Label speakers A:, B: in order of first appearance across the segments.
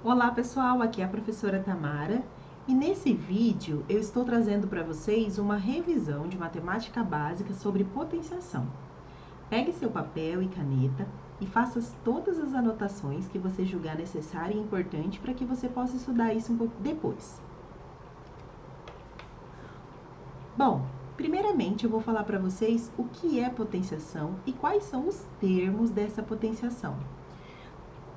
A: Olá pessoal, aqui é a professora Tamara e nesse vídeo eu estou trazendo para vocês uma revisão de matemática básica sobre potenciação. Pegue seu papel e caneta e faça todas as anotações que você julgar necessário e importante para que você possa estudar isso um pouco depois. Bom, primeiramente eu vou falar para vocês o que é potenciação e quais são os termos dessa potenciação.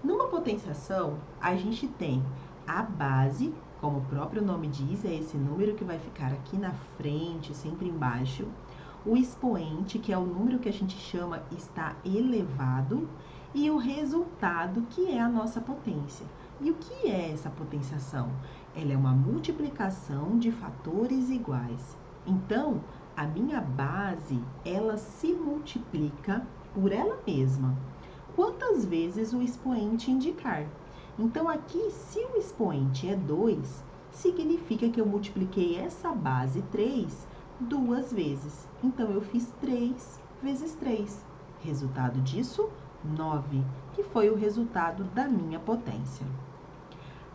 A: Numa potenciação, a gente tem a base, como o próprio nome diz, é esse número que vai ficar aqui na frente, sempre embaixo. O expoente, que é o número que a gente chama está elevado, e o resultado, que é a nossa potência. E o que é essa potenciação? Ela é uma multiplicação de fatores iguais. Então, a minha base, ela se multiplica por ela mesma. Quantas vezes o expoente indicar. Então, aqui, se o expoente é 2, significa que eu multipliquei essa base 3 duas vezes. Então, eu fiz 3 vezes 3. Resultado disso, 9, que foi o resultado da minha potência.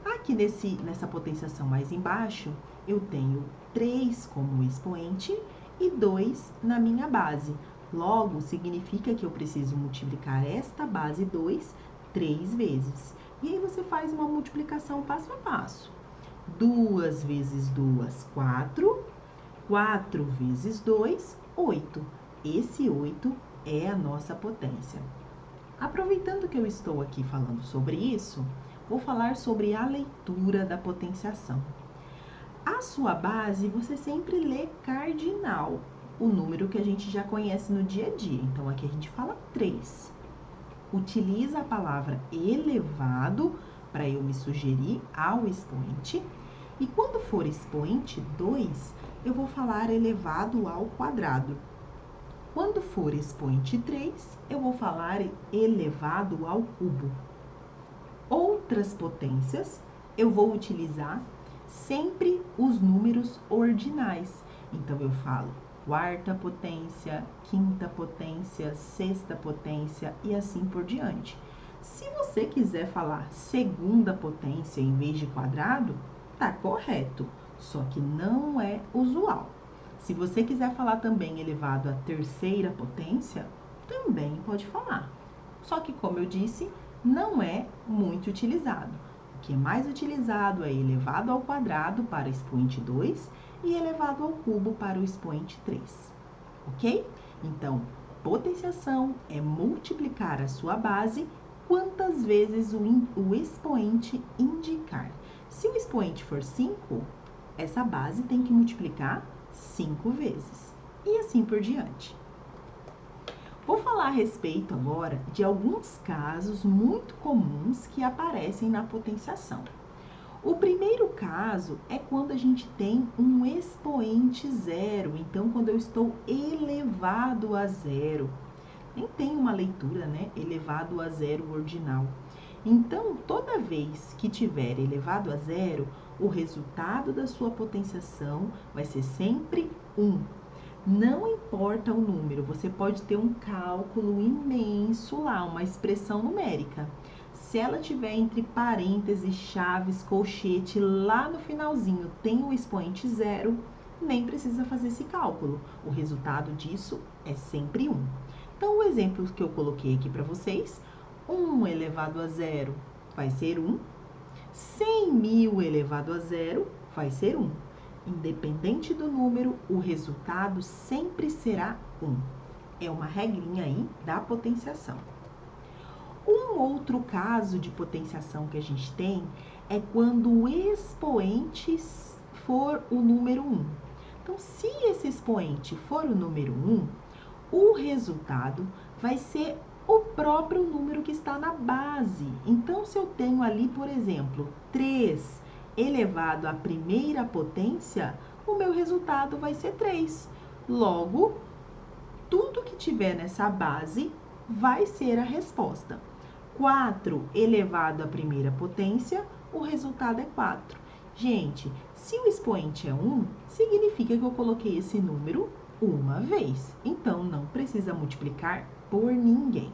A: Aqui nessa potenciação mais embaixo, eu tenho 3 como expoente e 2 na minha base. Logo, significa que eu preciso multiplicar esta base 2 3 vezes. E aí você faz uma multiplicação passo a passo. 2 vezes 2, 4. 4 vezes 2, 8. Esse 8 é a nossa potência. Aproveitando que eu estou aqui falando sobre isso, vou falar sobre a leitura da potenciação. A sua base, você sempre lê cardinal, o número que a gente já conhece no dia a dia. Então, aqui a gente fala 3. Utiliza a palavra elevado para eu me sugerir ao expoente. E quando for expoente 2, eu vou falar elevado ao quadrado. Quando for expoente 3, eu vou falar elevado ao cubo. Outras potências, eu vou utilizar sempre os números ordinais. Então, eu falo quarta potência, quinta potência, sexta potência e assim por diante. Se você quiser falar segunda potência em vez de quadrado, tá correto, só que não é usual. Se você quiser falar também elevado à terceira potência, também pode falar. Só que, como eu disse, não é muito utilizado. O que é mais utilizado é elevado ao quadrado para o expoente 2 e elevado ao cubo para o expoente 3. Ok? Então, potenciação é multiplicar a sua base quantas vezes o expoente indicar. Se o expoente for 5, essa base tem que multiplicar 5 vezes. E assim por diante. Vou falar a respeito agora de alguns casos muito comuns que aparecem na potenciação. O primeiro caso é quando a gente tem um expoente zero, então quando eu estou elevado a zero. Nem tem uma leitura, né? Elevado a zero ordinal. Então, toda vez que tiver elevado a zero, o resultado da sua potenciação vai ser sempre 1. Não importa o número, você pode ter um cálculo imenso lá, uma expressão numérica. Se ela tiver entre parênteses, chaves, colchete, lá no finalzinho tem o expoente zero, nem precisa fazer esse cálculo. O resultado disso é sempre 1. Então, o exemplo que eu coloquei aqui para vocês, 1 elevado a zero vai ser 1. 100.000 elevado a zero vai ser 1. Independente do número, o resultado sempre será 1. É uma regrinha aí da potenciação. Um outro caso de potenciação que a gente tem é quando o expoente for o número 1. Então, se esse expoente for o número 1, o resultado vai ser o próprio número que está na base. Então, se eu tenho ali, por exemplo, 3 elevado à primeira potência, o meu resultado vai ser 3. Logo, tudo que tiver nessa base vai ser a resposta. 4 elevado à primeira potência, o resultado é 4. Gente, se o expoente é 1, significa que eu coloquei esse número uma vez. Então, não precisa multiplicar por ninguém.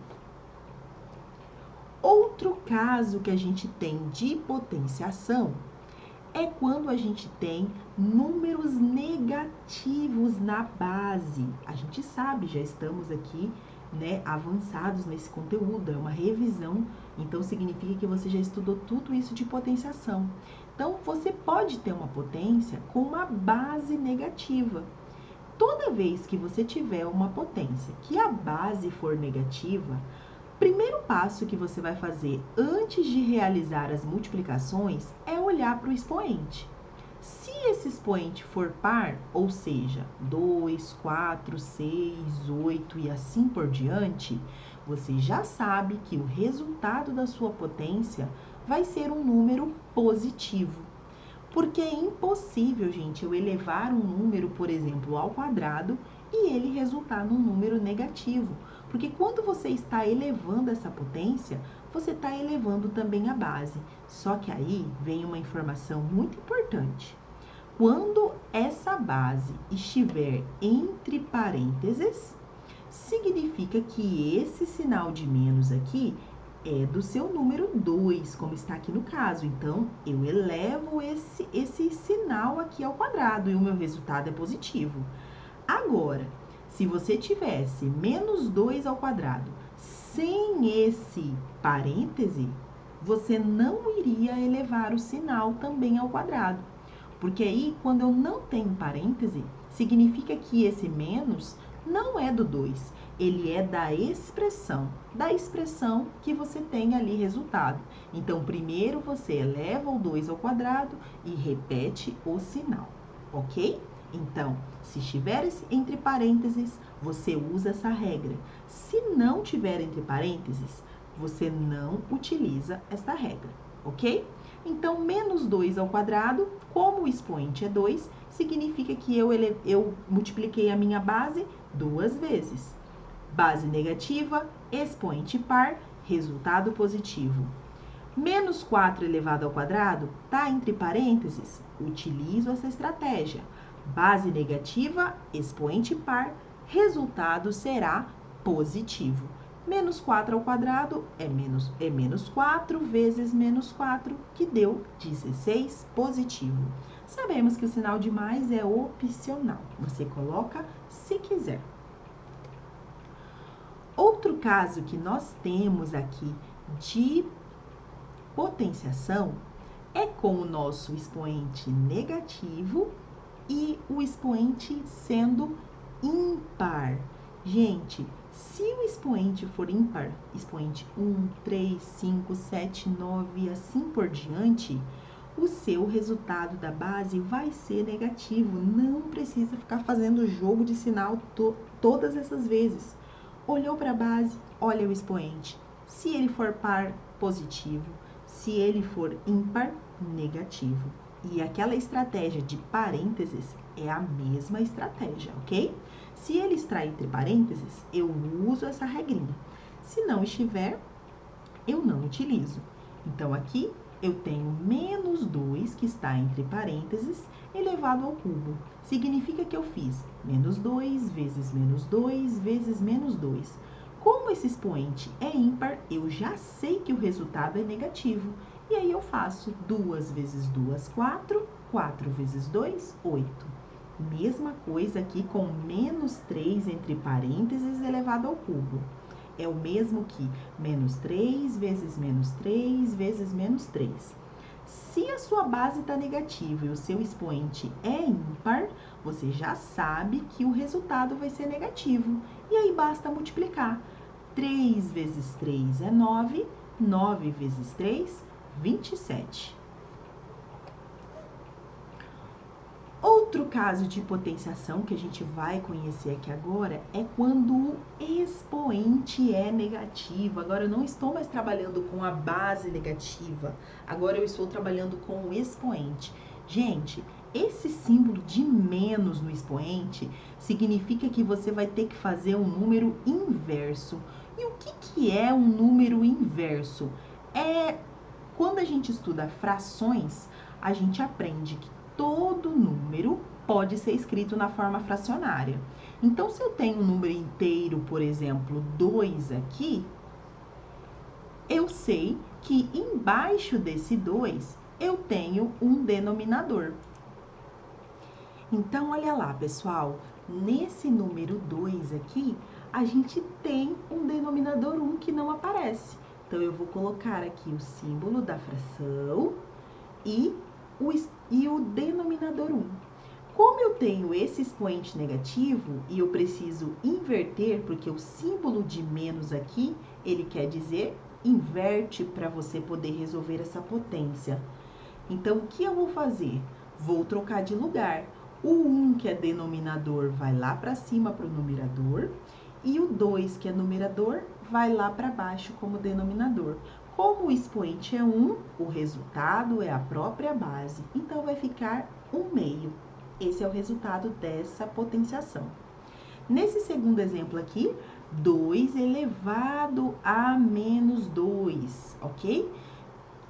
A: Outro caso que a gente tem de potenciação é quando a gente tem números negativos na base. A gente sabe, já estamos aqui, né, avançados nesse conteúdo, é uma revisão, então significa que você já estudou tudo isso de potenciação. Então, você pode ter uma potência com uma base negativa. Toda vez que você tiver uma potência que a base for negativa, primeiro passo que você vai fazer antes de realizar as multiplicações é olhar para o expoente. Se esse expoente for par, ou seja, 2, 4, 6, 8 e assim por diante, você já sabe que o resultado da sua potência vai ser um número positivo. Porque é impossível, gente, eu elevar um número, por exemplo, ao quadrado e ele resultar num número negativo. Porque quando você está elevando essa potência, você está elevando também a base. Só que aí vem uma informação muito importante. Quando essa base estiver entre parênteses, significa que esse sinal de menos aqui é do seu número 2, como está aqui no caso. Então, eu elevo esse sinal aqui ao quadrado e o meu resultado é positivo. Agora, se você tivesse menos 2 ao quadrado sem esse parêntese, você não iria elevar o sinal também ao quadrado. Porque aí, quando eu não tenho parêntese, significa que esse menos não é do 2, ele é da expressão que você tem ali resultado. Então, primeiro você eleva o 2 ao quadrado e repete o sinal, ok? Então, se estiver entre parênteses, você usa essa regra. Se não tiver entre parênteses, você não utiliza essa regra, ok? Então, menos 2 ao quadrado, como o expoente é 2, significa que eu multipliquei a minha base 2 vezes. Base negativa, expoente par, resultado positivo. Menos 4 elevado ao quadrado, está entre parênteses, utilizo essa estratégia. Base negativa, expoente par, resultado será positivo. Menos 4 ao quadrado é menos 4 vezes menos 4, que deu 16 positivo. Sabemos que o sinal de mais é opcional, você coloca se quiser. Outro caso que nós temos aqui de potenciação é com o nosso expoente negativo e o expoente sendo ímpar. Gente, se o expoente for ímpar, expoente 1, 3, 5, 7, 9 e assim por diante, o seu resultado da base vai ser negativo. Não precisa ficar fazendo jogo de sinal todas essas vezes. Olhou para a base, olha o expoente. Se ele for par, positivo. Se ele for ímpar, negativo. E aquela estratégia de parênteses é a mesma estratégia, ok? Se ele está entre parênteses, eu uso essa regrinha. Se não estiver, eu não utilizo. Então, aqui eu tenho menos 2, que está entre parênteses, elevado ao cubo. Significa que eu fiz menos 2 vezes menos 2 vezes menos 2. Como esse expoente é ímpar, eu já sei que o resultado é negativo. E aí eu faço 2 vezes 2, 4. 4 vezes 2, 8. Mesma coisa aqui com menos 3 entre parênteses elevado ao cubo. É o mesmo que menos 3 vezes menos 3 vezes menos 3. Se a sua base está negativa e o seu expoente é ímpar, você já sabe que o resultado vai ser negativo. E aí basta multiplicar. 3 vezes 3 é 9, 9 vezes 3, 27. Outro caso de potenciação que a gente vai conhecer aqui agora é quando o expoente é negativo. Agora eu não estou mais trabalhando com a base negativa, agora eu estou trabalhando com o expoente. Gente, esse símbolo de menos no expoente significa que você vai ter que fazer um número inverso. E o que é um número inverso? Quando a gente estuda frações, a gente aprende que todo número pode ser escrito na forma fracionária. Então, se eu tenho um número inteiro, por exemplo, 2 aqui, eu sei que embaixo desse 2 eu tenho um denominador. Então, olha lá, pessoal, nesse número 2 aqui, a gente tem um denominador 1 que não aparece. Então, eu vou colocar aqui o símbolo da fração e o denominador 1. Como eu tenho esse expoente negativo e eu preciso inverter, porque o símbolo de menos aqui, ele quer dizer inverte para você poder resolver essa potência. Então, o que eu vou fazer? Vou trocar de lugar. O 1, que é denominador, vai lá para cima para o numerador, e o 2, que é numerador, vai lá para baixo como denominador. Como o expoente é 1, o resultado é a própria base, então vai ficar 1/2. Esse é o resultado dessa potenciação. Nesse segundo exemplo aqui, 2 elevado a menos 2, ok?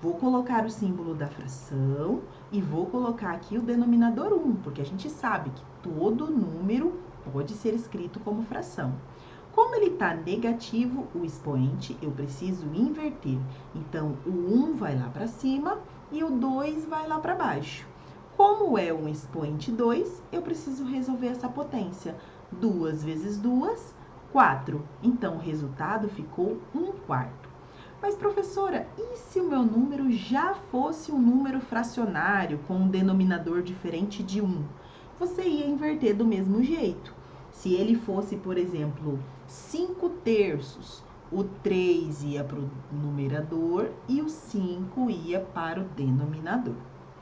A: Vou colocar o símbolo da fração e vou colocar aqui o denominador 1, porque a gente sabe que todo número pode ser escrito como fração. Como ele está negativo, o expoente, eu preciso inverter. Então, o 1 vai lá para cima e o 2 vai lá para baixo. Como é um expoente 2, eu preciso resolver essa potência. 2 vezes 2, 4. Então, o resultado ficou 1/4. Mas, professora, e se o meu número já fosse um número fracionário com um denominador diferente de 1? Você ia inverter do mesmo jeito. Se ele fosse, por exemplo, 5/3, o 3 ia para o numerador e o 5 ia para o denominador,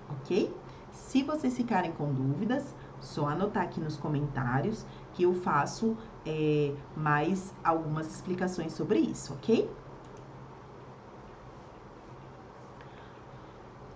A: ok? Se vocês ficarem com dúvidas, só anotar aqui nos comentários que eu faço mais algumas explicações sobre isso, ok?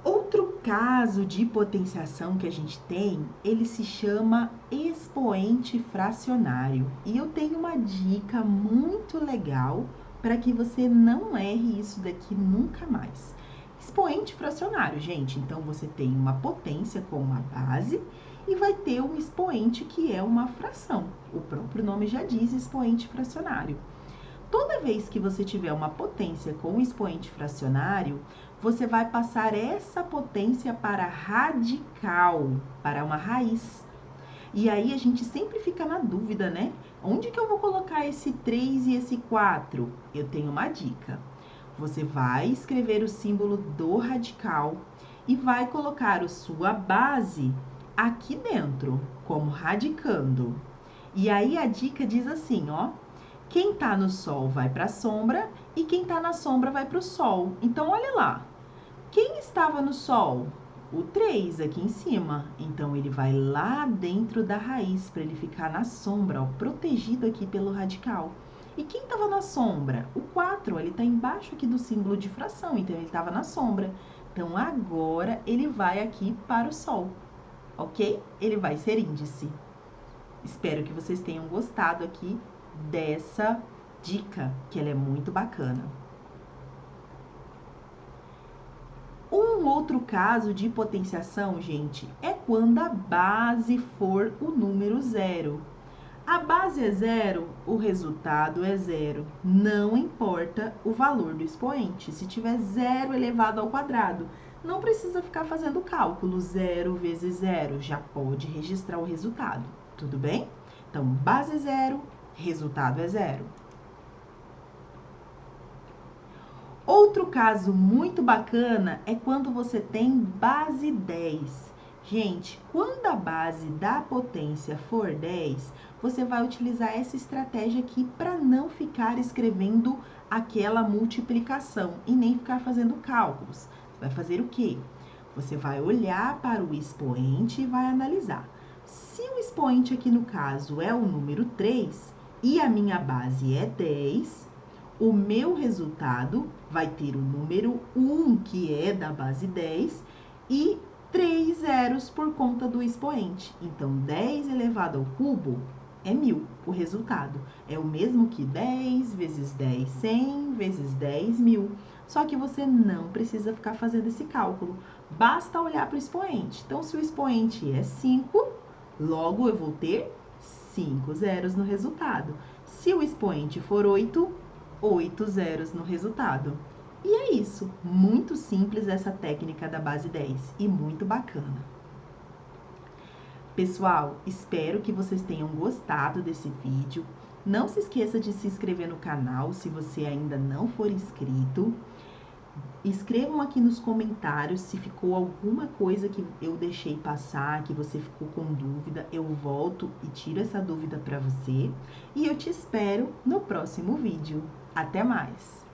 A: Outro caso de potenciação que a gente tem, ele se chama expoente fracionário. E eu tenho uma dica muito legal para que você não erre isso daqui nunca mais. Expoente fracionário, gente, então você tem uma potência com uma base e vai ter um expoente que é uma fração. O próprio nome já diz expoente fracionário. Toda vez que você tiver uma potência com um expoente fracionário, você vai passar essa potência para radical, para uma raiz. E aí a gente sempre fica na dúvida, né? Onde que eu vou colocar esse 3 e esse 4? Eu tenho uma dica. Você vai escrever o símbolo do radical e vai colocar a sua base aqui dentro, como radicando. E aí a dica diz assim, ó. Quem tá no sol vai para a sombra e quem tá na sombra vai para o sol. Então, olha lá. Quem estava no sol? O 3 aqui em cima. Então, ele vai lá dentro da raiz para ele ficar na sombra, ó, protegido aqui pelo radical. E quem estava na sombra? O 4, ele está embaixo aqui do símbolo de fração, então ele estava na sombra. Então, agora ele vai aqui para o sol, ok? Ele vai ser índice. Espero que vocês tenham gostado aqui dessa dica, que ela é muito bacana. Um outro caso de potenciação, gente, é quando a base for o número 0. A base é 0, o resultado é 0. Não importa o valor do expoente. Se tiver 0 elevado ao quadrado, não precisa ficar fazendo cálculo. 0 vezes 0, já pode registrar o resultado. Tudo bem? Então, base é 0, resultado é 0. Outro caso muito bacana é quando você tem base 10. Gente, quando a base da potência for 10, você vai utilizar essa estratégia aqui para não ficar escrevendo aquela multiplicação e nem ficar fazendo cálculos. Você vai fazer o quê? Você vai olhar para o expoente e vai analisar. Se o expoente aqui no caso é o número 3 e a minha base é 10, o meu resultado vai ter o número 1, que é da base 10, e 3 zeros por conta do expoente. Então, 10 elevado ao cubo é 1000, o resultado. É o mesmo que 10 vezes 10, 100 vezes 10, 1000. Só que você não precisa ficar fazendo esse cálculo. Basta olhar para o expoente. Então, se o expoente é 5, logo eu vou ter 5 zeros no resultado. Se o expoente for 8, 8 zeros no resultado. E é isso, muito simples essa técnica da base 10 e muito bacana. Pessoal, espero que vocês tenham gostado desse vídeo. Não se esqueça de se inscrever no canal se você ainda não for inscrito. Escrevam aqui nos comentários se ficou alguma coisa que eu deixei passar, que você ficou com dúvida. Eu volto e tiro essa dúvida para você. E eu te espero no próximo vídeo. Até mais!